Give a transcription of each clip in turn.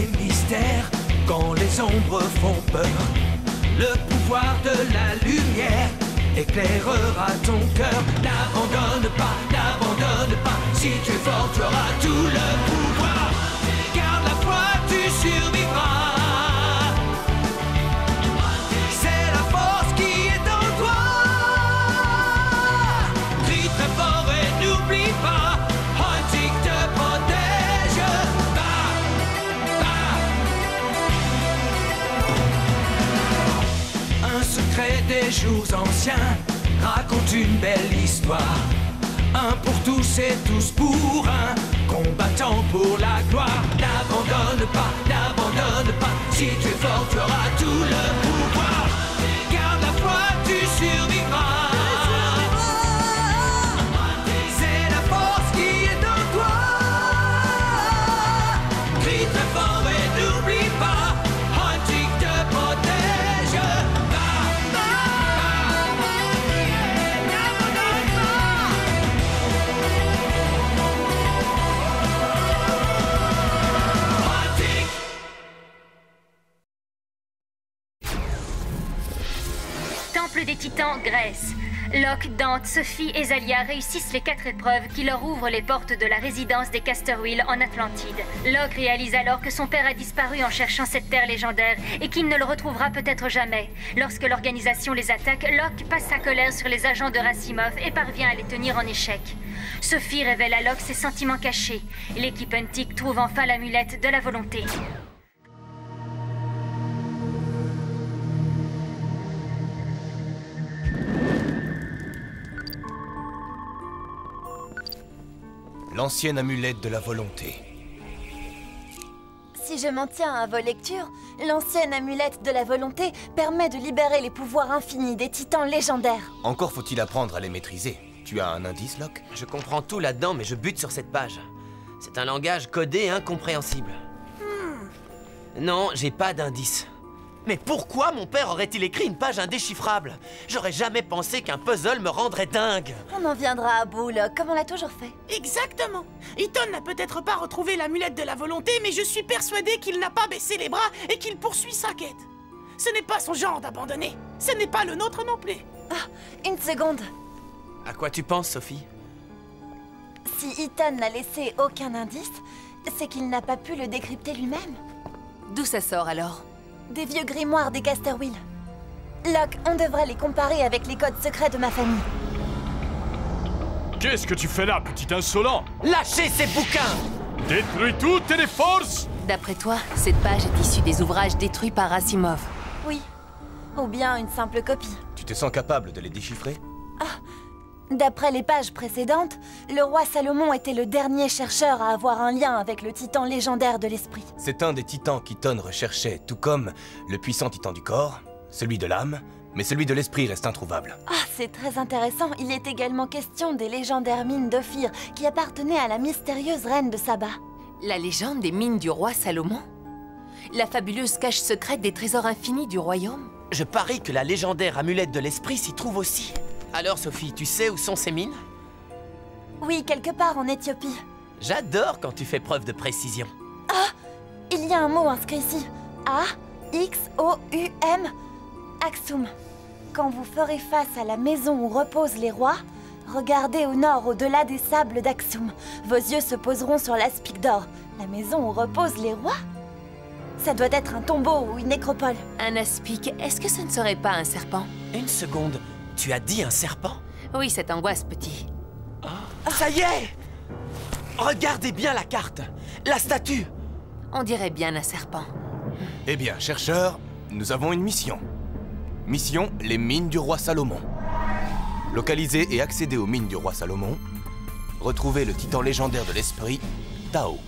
les mystères, quand les ombres font peur, le pouvoir de la lumière éclairera ton cœur. N'abandonne pas, si tu es fort, tu auras tout le pouvoir. Garde la foi, tu survivras. C'est la force qui est en toi. Crie très fort et n'oublie pas, Hunting te protège. Un secret des jours anciens raconte une belle histoire. Un pour tous et tous pour un, combattant pour la gloire. N'abandonne pas, si tu es fort, tu auras tout le pouvoir. Garde la foi, tu survivras. C'est la force qui est en toi. Crie très fort et n'oublie pas, Hunting te protège. Temple des Titans, Grèce. Locke, Dante, Sophie et Zalia réussissent les 4 épreuves qui leur ouvrent les portes de la résidence des Casterwheel en Atlantide. Locke réalise alors que son père a disparu en cherchant cette terre légendaire et qu'il ne le retrouvera peut-être jamais. Lorsque l'organisation les attaque, Locke passe sa colère sur les agents de Racimov et parvient à les tenir en échec. Sophie révèle à Locke ses sentiments cachés. L'équipe Hunting trouve enfin l'amulette de la volonté. L'ancienne amulette de la volonté. Si je m'en tiens à vos lectures, l'ancienne amulette de la volonté permet de libérer les pouvoirs infinis des titans légendaires. Encore faut-il apprendre à les maîtriser. Tu as un indice, Locke? Je comprends tout là-dedans, mais je bute sur cette page. C'est un langage codé et incompréhensible. Non, j'ai pas d'indice. Mais pourquoi mon père aurait-il écrit une page indéchiffrable? J'aurais jamais pensé qu'un puzzle me rendrait dingue. On en viendra à bout, Locke, comme on l'a toujours fait. Exactement. Eaton n'a peut-être pas retrouvé l'amulette de la volonté, mais je suis persuadé qu'il n'a pas baissé les bras et qu'il poursuit sa quête. Ce n'est pas son genre d'abandonner. Ce n'est pas le nôtre non plus. Ah, une seconde. À quoi tu penses, Sophie? Si Eaton n'a laissé aucun indice, c'est qu'il n'a pas pu le décrypter lui-même. D'où ça sort alors? Des vieux grimoires des Casterwheel. Locke, on devrait les comparer avec les codes secrets de ma famille. Qu'est-ce que tu fais là, petit insolent? Lâchez ces bouquins! Détruis toutes les forces! D'après toi, cette page est issue des ouvrages détruits par Asimov. Oui. Ou bien une simple copie. Tu te sens capable de les déchiffrer? D'après les pages précédentes, le roi Salomon était le dernier chercheur à avoir un lien avec le titan légendaire de l'esprit. C'est un des titans qu'Eaton recherchait, tout comme le puissant titan du corps, celui de l'âme, mais celui de l'esprit reste introuvable. Ah, c'est très intéressant. Il est également question des légendaires mines d'Ophir qui appartenaient à la mystérieuse reine de Saba. La légende des mines du roi Salomon? La fabuleuse cache secrète des trésors infinis du royaume? Je parie que la légendaire amulette de l'esprit s'y trouve aussi. Alors, Sophie, tu sais où sont ces mines? Oui, quelque part en Éthiopie. J'adore quand tu fais preuve de précision. Ah! Il y a un mot inscrit ici. A-X-O-U-M. Aksum. Quand vous ferez face à la maison où reposent les rois, regardez au nord, au-delà des sables d'Aksum. Vos yeux se poseront sur l'aspic d'or. La maison où reposent les rois? Ça doit être un tombeau ou une nécropole. Un aspic, est-ce que ce ne serait pas un serpent? Une seconde, tu as dit un serpent? Oui, cette angoisse, petit. Ça y est! Regardez bien la carte, la statue. On dirait bien un serpent. Eh bien, chercheurs, nous avons une mission. Mission, les mines du roi Salomon. Localiser et accéder aux mines du roi Salomon. Retrouver le titan légendaire de l'esprit, Tao.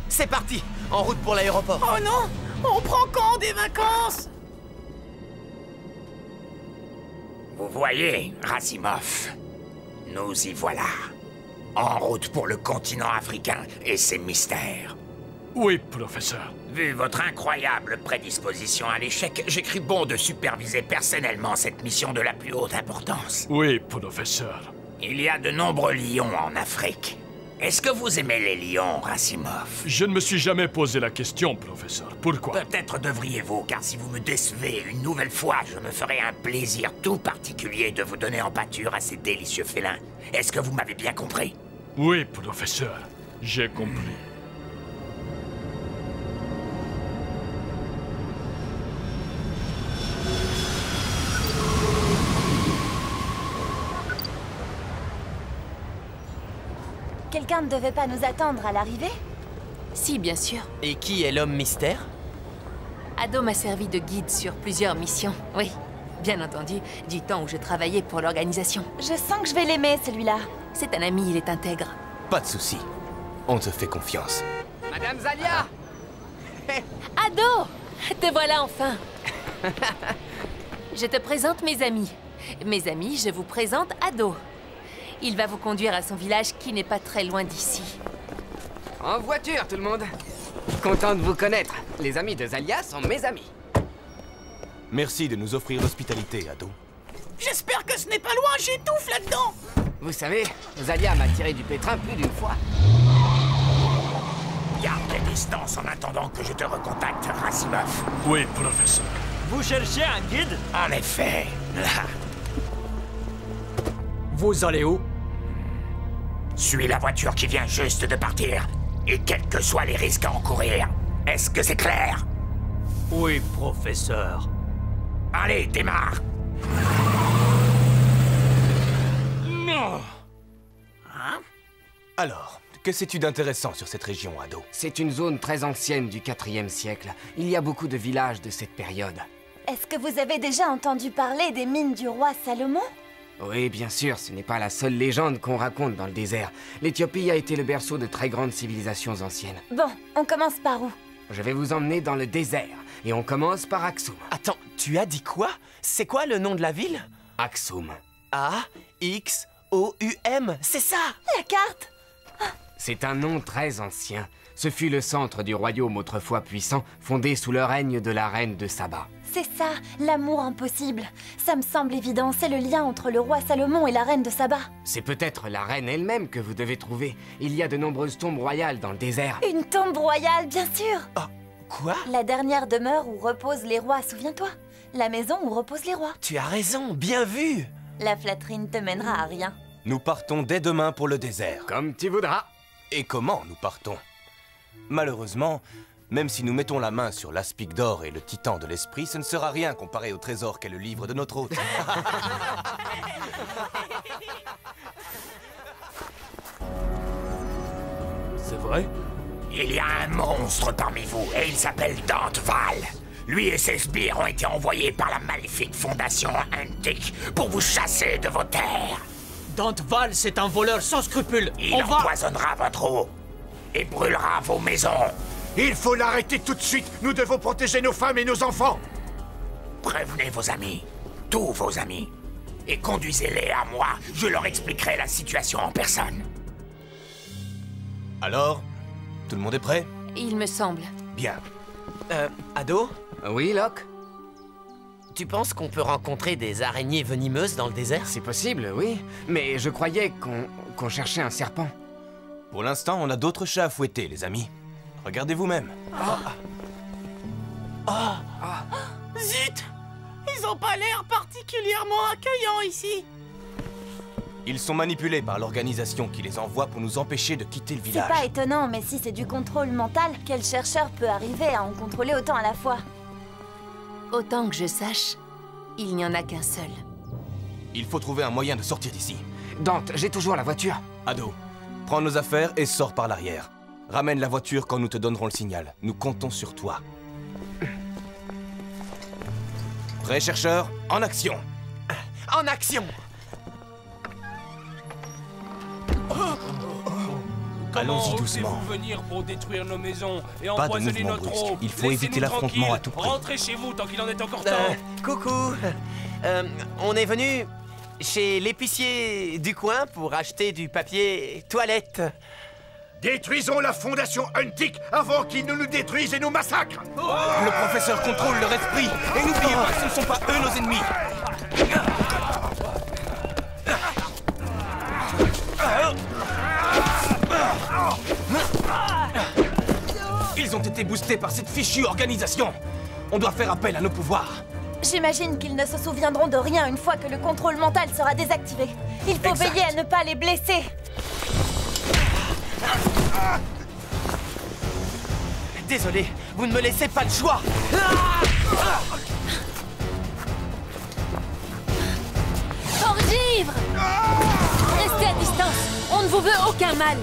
C'est parti, en route pour l'aéroport. Oh non! On prend quand des vacances? Vous voyez, Racimov, nous y voilà. En route pour le continent africain et ses mystères. Oui, professeur. Vu votre incroyable prédisposition à l'échec, j'ai cru bon de superviser personnellement cette mission de la plus haute importance. Oui, professeur. Il y a de nombreux lions en Afrique. Est-ce que vous aimez les lions, Rassimov? Je ne me suis jamais posé la question, professeur. Pourquoi? Peut-être devriez-vous, car si vous me décevez une nouvelle fois, je me ferai un plaisir tout particulier de vous donner en pâture à ces délicieux félins. Est-ce que vous m'avez bien compris? Oui, professeur. J'ai compris. Quelqu'un ne devait pas nous attendre à l'arrivée? Si, bien sûr. Et qui est l'homme mystère? Ado m'a servi de guide sur plusieurs missions. Oui, bien entendu, du temps où je travaillais pour l'organisation. Je sens que je vais l'aimer, celui-là. C'est un ami, il est intègre. Pas de souci. On te fait confiance. Madame Zalia! Ado! Te voilà enfin. Je te présente mes amis. Mes amis, je vous présente Ado. Il va vous conduire à son village qui n'est pas très loin d'ici. En voiture, tout le monde. Content de vous connaître. Les amis de Zalia sont mes amis. Merci de nous offrir l'hospitalité, Ado. J'espère que ce n'est pas loin, j'étouffe là-dedans. Vous savez, Zalia m'a tiré du pétrin plus d'une fois. Garde tes distances en attendant que je te recontacte, Rassimov. Oui, professeur. Vous cherchez un guide? En effet. Vous allez où? Suis la voiture qui vient juste de partir. Et quels que soient les risques à encourir. Est-ce que c'est clair? Oui, professeur. Allez, démarre. Non. Hein? Alors, que sais-tu d'intéressant sur cette région, Ado? C'est une zone très ancienne du 4e siècle. Il y a beaucoup de villages de cette période. Est-ce que vous avez déjà entendu parler des mines du roi Salomon? Oui, bien sûr, ce n'est pas la seule légende qu'on raconte dans le désert. L'Éthiopie a été le berceau de très grandes civilisations anciennes. Bon, on commence par où? Je vais vous emmener dans le désert. Et on commence par Aksum. Attends, tu as dit quoi? C'est quoi le nom de la ville? Aksum. A-X-O-U-M, c'est ça! La carte! C'est un nom très ancien. Ce fut le centre du royaume autrefois puissant, fondé sous le règne de la reine de Saba. C'est ça, l'amour impossible. Ça me semble évident, c'est le lien entre le roi Salomon et la reine de Saba. C'est peut-être la reine elle-même que vous devez trouver. Il y a de nombreuses tombes royales dans le désert. Une tombe royale, bien sûr! Quoi? La dernière demeure où reposent les rois, souviens-toi? La maison où reposent les rois. Tu as raison, bien vu! La flatterie ne te mènera à rien. Nous partons dès demain pour le désert. Comme tu voudras. Et comment nous partons? Malheureusement, même si nous mettons la main sur l'aspic d'or et le titan de l'esprit, ce ne sera rien comparé au trésor qu'est le livre de notre hôte. C'est vrai? Il y a un monstre parmi vous, et il s'appelle Dante Val. Lui et ses sbires ont été envoyés par la maléfique fondation Untik pour vous chasser de vos terres. Dante Val, c'est un voleur sans scrupules. Il On va... empoisonnera votre eau et brûlera vos maisons. Il faut l'arrêter tout de suite. Nous devons protéger nos femmes et nos enfants. Prévenez vos amis, tous vos amis, et conduisez-les à moi. Je leur expliquerai la situation en personne. Alors, tout le monde est prêt? Il me semble. Bien. Ado? Oui, Locke? Tu penses qu'on peut rencontrer des araignées venimeuses dans le désert? C'est possible, oui. Mais je croyais qu'on cherchait un serpent. Pour l'instant, on a d'autres chats à fouetter, les amis. Regardez vous-même. Zut! Ils ont pas l'air particulièrement accueillants ici. Ils sont manipulés par l'organisation qui les envoie pour nous empêcher de quitter le C'est village. pas étonnant, mais si c'est du contrôle mental, quel chercheur peut arriver à en contrôler autant à la fois? Autant que je sache, il n'y en a qu'un seul. Il faut trouver un moyen de sortir d'ici. Dante, j'ai toujours la voiture. Ado, prends nos affaires et sors par l'arrière. Ramène la voiture quand nous te donnerons le signal. Nous comptons sur toi. Prêt, chercheur? En action! En action! Allons-y doucement. Comment osez-vous venir pour détruire nos maisons et Pas de empoisonner mouvement notre brusque. eau? Il faut éviter Laissez-nous l'affrontement à tout tranquilles. prix. Rentrez chez vous tant qu'il en est encore temps. Coucou! On est venu chez l'épicier du coin pour acheter du papier toilette. Détruisons la fondation Untik avant qu'ils ne nous détruisent et nous massacrent. Le professeur contrôle leur esprit. Et n'oubliez pas que ce ne sont pas eux nos ennemis. Ils ont été boostés par cette fichue organisation. On doit faire appel à nos pouvoirs. J'imagine qu'ils ne se souviendront de rien une fois que le contrôle mental sera désactivé. Il faut veiller à ne pas les blesser. Désolé, vous ne me laissez pas le choix. Orgivre! Restez à distance, on ne vous veut aucun mal.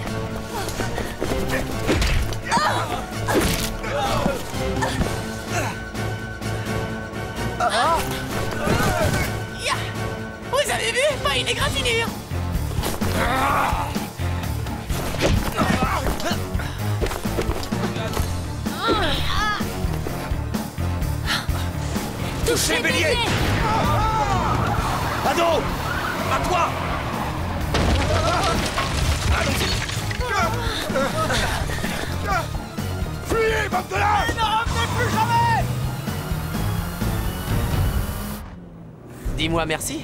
Vous avez vu? Pas une égratignure. Touchez, bélier! Ado! À toi! Fuyez, bande de lâches! Ne revenez plus jamais! Dis-moi merci.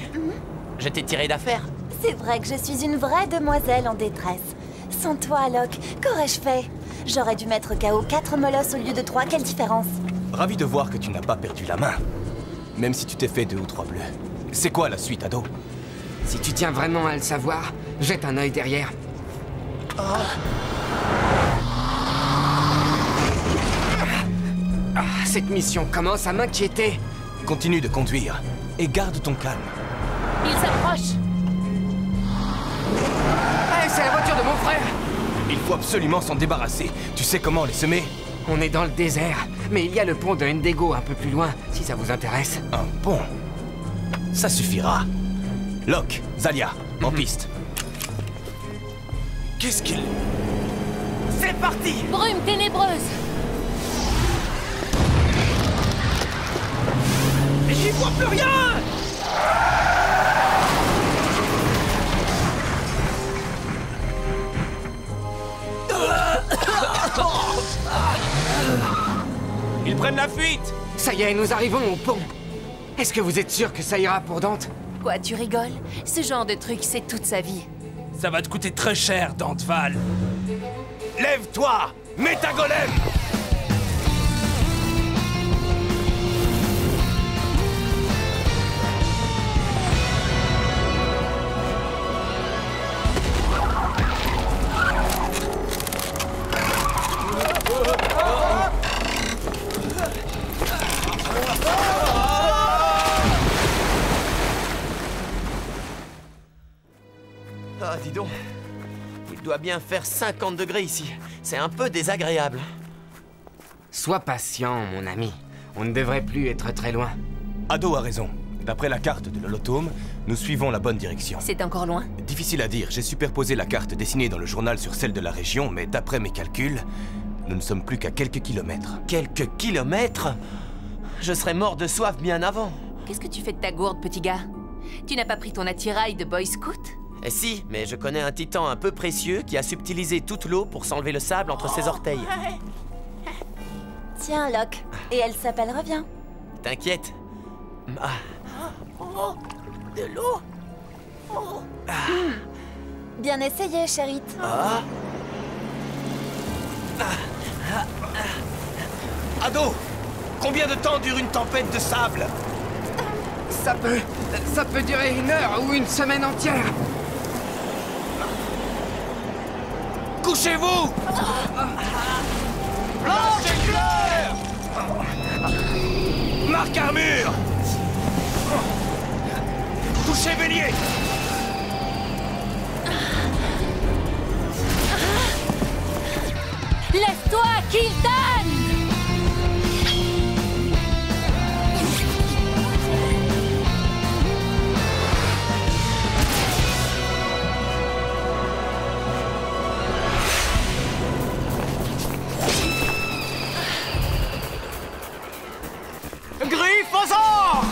Je t'ai tiré d'affaire. C'est vrai que je suis une vraie demoiselle en détresse. Sans toi, Locke, qu'aurais-je fait? J'aurais dû mettre KO 4 molosses au lieu de 3, quelle différence? Ravi de voir que tu n'as pas perdu la main. Même si tu t'es fait 2 ou 3 bleus. C'est quoi la suite, Ado? Si tu tiens vraiment à le savoir, jette un œil derrière. Cette mission commence à m'inquiéter. Continue de conduire et garde ton calme. Il s'approche. Hey, c'est la voiture de mon frère! Il faut absolument s'en débarrasser. Tu sais comment les semer? On est dans le désert, mais il y a le pont de Ndego un peu plus loin, si ça vous intéresse. Un pont? Ça suffira. Locke, Zalia, en piste. Qu'est-ce qu'il... C'est parti! Brume ténébreuse. J'y vois plus rien! Ils prennent la fuite! Ça y est, nous arrivons au pont. Est-ce que vous êtes sûr que ça ira pour Dante? Quoi, tu rigoles? Ce genre de truc, c'est toute sa vie. Ça va te coûter très cher, Dante Val. Lève-toi! Mets ta golem! Ah, dis donc. Il doit bien faire 50 degrés ici. C'est un peu désagréable. Sois patient, mon ami. On ne devrait plus être très loin. Ado a raison. D'après la carte de l'holotome, nous suivons la bonne direction. C'est encore loin? Difficile à dire, j'ai superposé la carte dessinée dans le journal sur celle de la région, mais d'après mes calculs, nous ne sommes plus qu'à quelques kilomètres. Quelques kilomètres? Je serais mort de soif bien avant. Qu'est-ce que tu fais de ta gourde, petit gars? Tu n'as pas pris ton attirail de Boy Scout? Eh si, mais je connais un titan un peu précieux qui a subtilisé toute l'eau pour s'enlever le sable entre ses orteils. Tiens, Locke. Et elle s'appelle Reviens. T'inquiète. Ah. Oh, de l'eau. Oh. Bien essayé, chérite. Ah. Ado! Combien de temps dure une tempête de sable? Ça peut durer 1 heure ou 1 semaine entière. Couchez-vous! Planche éclair! Marque armure! Touchez bélier! Laisse-toi, Kiltan! Griffe aux ors!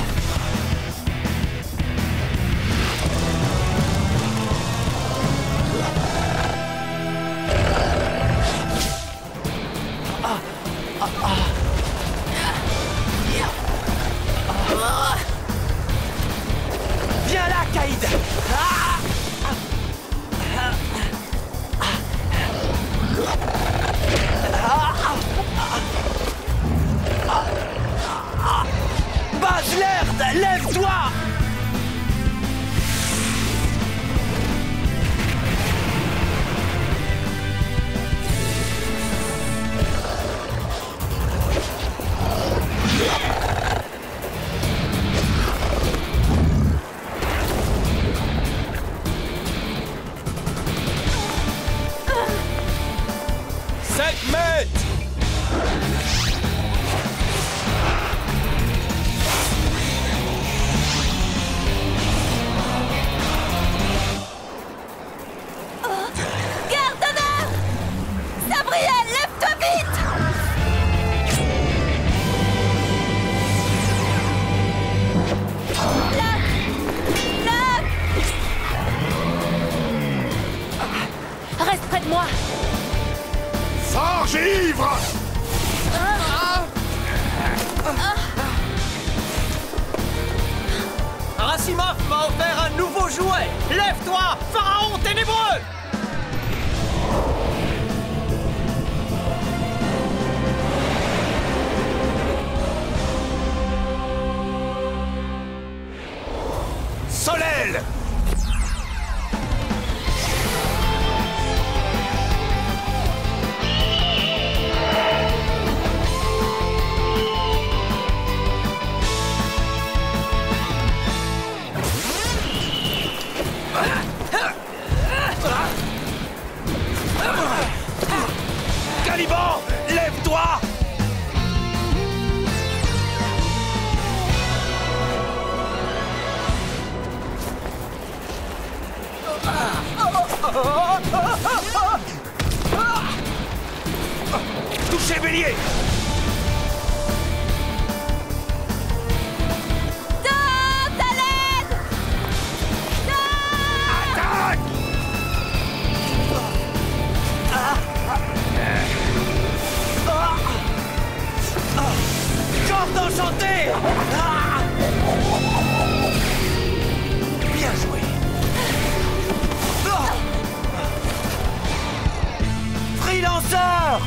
Lève-toi, Pharaon ténébreux! Solel! Caliban, lève-toi! Touchez, bélier! Dante, à l'aide! Attaque! Corde enchantée! Bien joué! Freelanceur!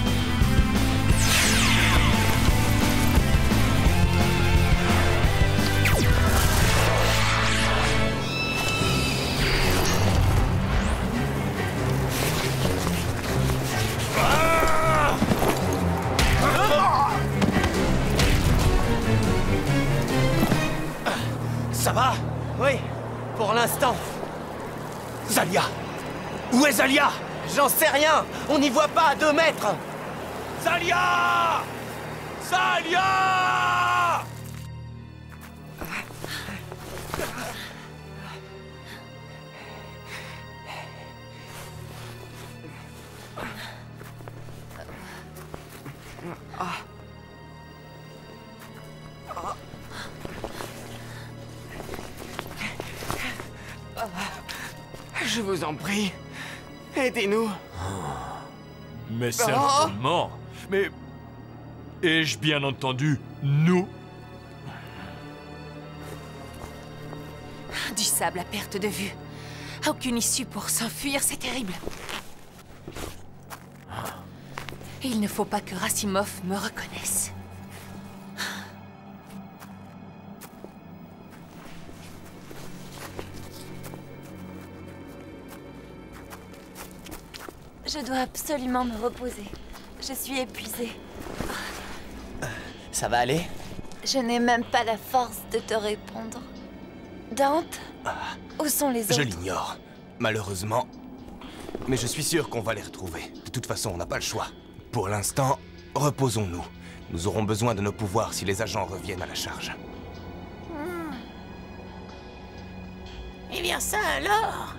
Ça va? Oui, pour l'instant. Zalia! Où est Zalia? J'en sais rien! On n'y voit pas à 2 mètres! Zalia! Zalia! Je vous en prie, aidez-nous. Mais certainement. Mais... ai-je bien entendu nous? Du sable à perte de vue. Aucune issue pour s'enfuir, c'est terrible. Il ne faut pas que Rassimov me reconnaisse. Je dois absolument me reposer. Je suis épuisée. Ça va aller? Je n'ai même pas la force de te répondre. Dante? Où sont les autres? Je l'ignore, malheureusement. Mais je suis sûr qu'on va les retrouver. De toute façon, on n'a pas le choix. Pour l'instant, reposons-nous. Nous aurons besoin de nos pouvoirs si les agents reviennent à la charge. Eh bien ça alors?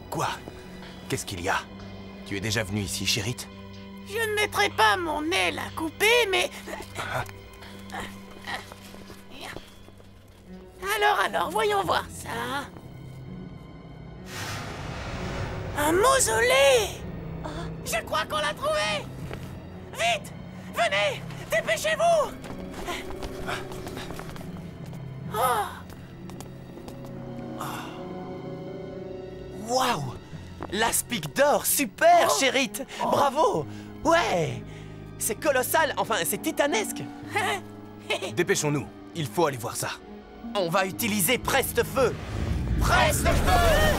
Quoi? Qu'est-ce qu'il y a? Tu es déjà venu ici, Chérite? Je ne mettrai pas mon aile à couper, mais... Alors, voyons voir ça. Un mausolée! Je crois qu'on l'a trouvé! Vite! Venez! Dépêchez-vous! Waouh! L'aspic d'or, super, Chérite! Bravo! Ouais! C'est colossal, enfin, c'est titanesque! Dépêchons-nous, il faut aller voir ça. On va utiliser Preste-Feu! Preste-Feu!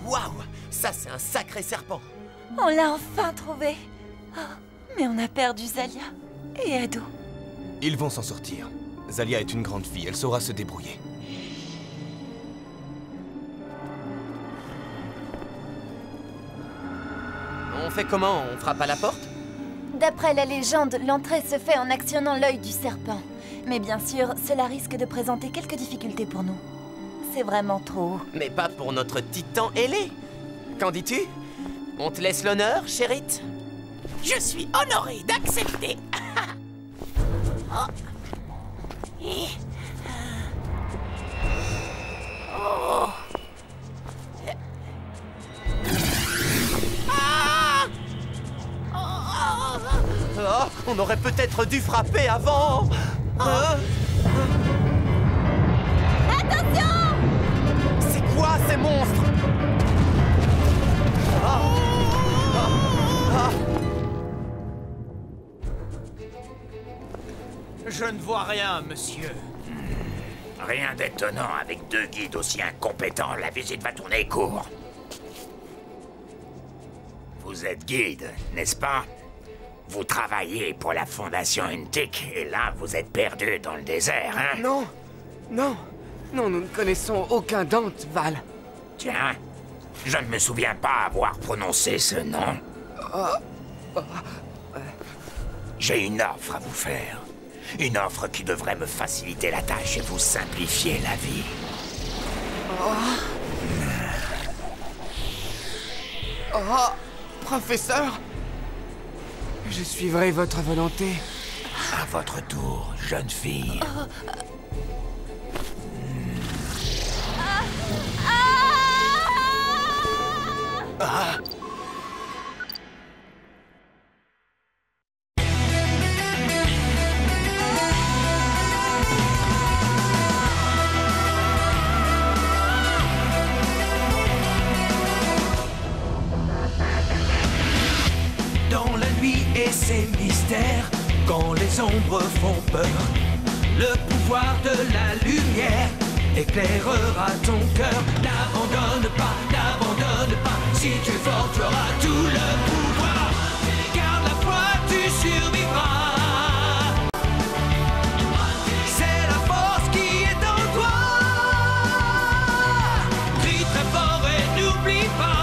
Waouh! Ça, c'est un sacré serpent! On l'a enfin trouvé. Oh, mais on a perdu Zalia et Ado. Ils vont s'en sortir. Zalia est une grande fille, elle saura se débrouiller. On fait comment? On frappe à la porte? D'après la légende, l'entrée se fait en actionnant l'œil du serpent. Mais bien sûr, cela risque de présenter quelques difficultés pour nous. C'est vraiment trop haut. Mais pas pour notre titan ailé! Qu'en dis-tu? On te laisse l'honneur, Chérite? Je suis honoré d'accepter. Oh, on aurait peut-être dû frapper avant! Attention! C'est quoi ces monstres? Je ne vois rien, monsieur. Rien d'étonnant avec 2 guides aussi incompétents, la visite va tourner court. Vous êtes guide, n'est-ce pas? Vous travaillez pour la Fondation Untic, et là, vous êtes perdu dans le désert, hein? Non, non, non, nous ne connaissons aucun Dante Val. Tiens, je ne me souviens pas avoir prononcé ce nom. J'ai une offre à vous faire. Une offre qui devrait me faciliter la tâche et vous simplifier la vie. Professeur, je suivrai votre volonté. À votre tour, jeune fille. Dans la nuit et ses mystères, quand les ombres font peur, le pouvoir de la lumière éclairera ton cœur. N'abandonne pas, si tu es fort, tu auras tout le pouvoir. Garde la foi, tu survivras. C'est la force qui est en toi. Crie très fort et n'oublie pas.